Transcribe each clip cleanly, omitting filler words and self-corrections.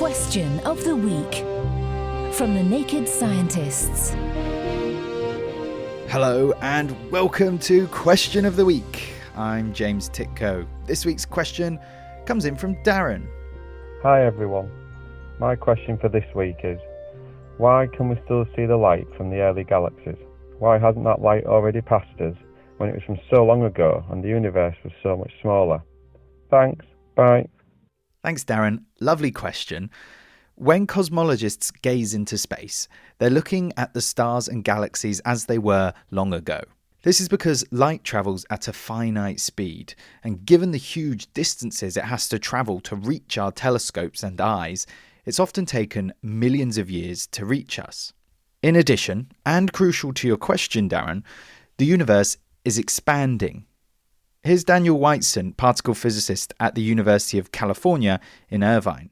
Question of the Week from the Naked Scientists. Hello and welcome to Question of the Week. I'm James Titko. This week's question comes in from Darren. Hi everyone. My question for this week is, why can we still see the light from the early galaxies? Why hasn't that light already passed us when it was from so long ago and the universe was so much smaller? Thanks. Bye. Thanks, Darren. Lovely question. When cosmologists gaze into space, they're looking at the stars and galaxies as they were long ago. This is because light travels at a finite speed, and given the huge distances it has to travel to reach our telescopes and eyes, it's often taken millions of years to reach us. In addition, and crucial to your question, Darren, the universe is expanding. Here's Daniel Whiteson, particle physicist at the University of California in Irvine.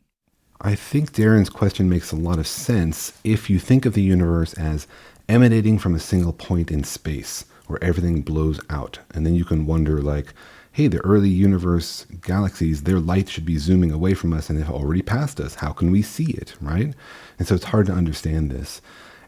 I think Darren's question makes a lot of sense if you think of the universe as emanating from a single point in space where everything blows out. And then you can wonder hey, the early universe galaxies, their light should be zooming away from us and they've already passed us. How can we see it, right? And so it's hard to understand this.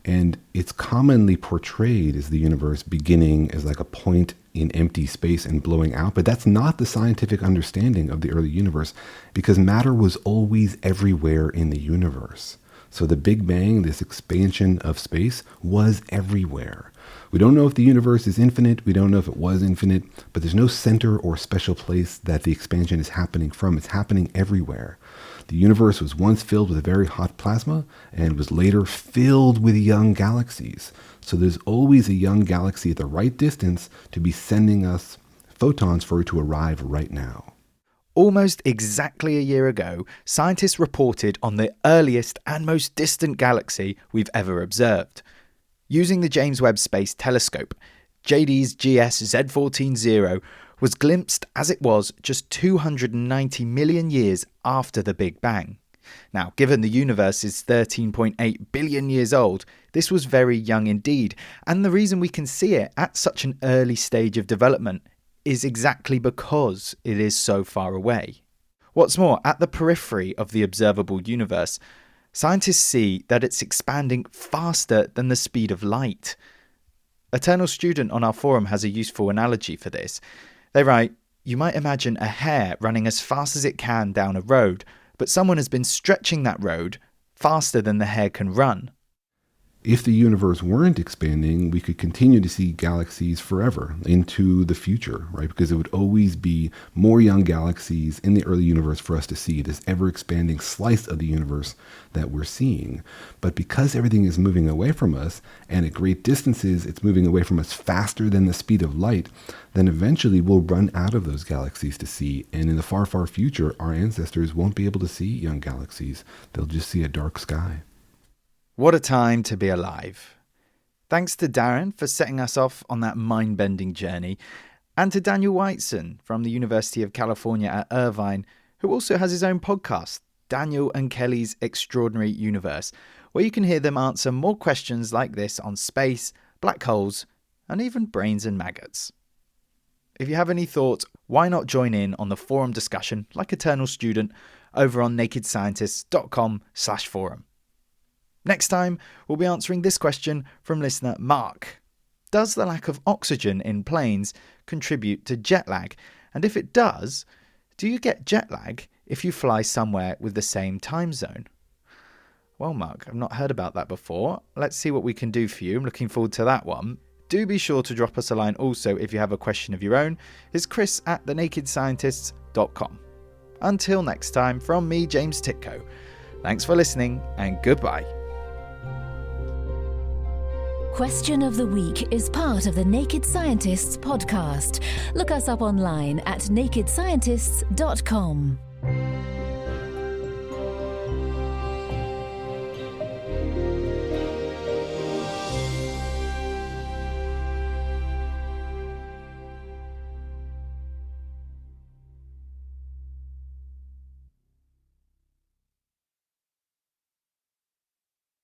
And it's commonly portrayed as the universe beginning as a point in empty space and blowing out. But that's not the scientific understanding of the early universe, because matter was always everywhere in the universe. So the Big Bang, this expansion of space, was everywhere. We don't know if the universe is infinite. We don't know if it was infinite, but there's no center or special place that the expansion is happening from. It's happening everywhere. The universe was once filled with very hot plasma and was later filled with young galaxies. So there's always a young galaxy at the right distance to be sending us photons for it to arrive right now. Almost exactly a year ago, scientists reported on the earliest and most distant galaxy we've ever observed. Using the James Webb Space Telescope, JD's GS Z14-0 was glimpsed as it was just 290 million years after the Big Bang. Now, given the universe is 13.8 billion years old, this was very young indeed, and the reason we can see it at such an early stage of development is exactly because it is so far away. What's more, at the periphery of the observable universe, scientists see that it's expanding faster than the speed of light. Eternal Student on our forum has a useful analogy for this. They write, you might imagine a hare running as fast as it can down a road, but someone has been stretching that road faster than the hare can run. If the universe weren't expanding, we could continue to see galaxies forever into the future, right? Because it would always be more young galaxies in the early universe for us to see, this ever-expanding slice of the universe that we're seeing. But because everything is moving away from us, and at great distances it's moving away from us faster than the speed of light, then eventually we'll run out of those galaxies to see. And in the far, far future, our ancestors won't be able to see young galaxies. They'll just see a dark sky. What a time to be alive. Thanks to Darren for setting us off on that mind-bending journey, and to Daniel Whiteson from the University of California at Irvine, who also has his own podcast, Daniel and Kelly's Extraordinary Universe, where you can hear them answer more questions like this on space, black holes, and even brains and maggots. If you have any thoughts, why not join in on the forum discussion like Eternal Student over on nakedscientists.com/forum. Next time, we'll be answering this question from listener Mark. Does the lack of oxygen in planes contribute to jet lag? And if it does, do you get jet lag if you fly somewhere with the same time zone? Well, Mark, I've not heard about that before. Let's see what we can do for you. I'm looking forward to that one. Do be sure to drop us a line also if you have a question of your own. It's chris@thenakedscientists.com. Until next time, from me, James Titko. Thanks for listening and goodbye. Question of the Week is part of the Naked Scientists podcast. Look us up online at nakedscientists.com.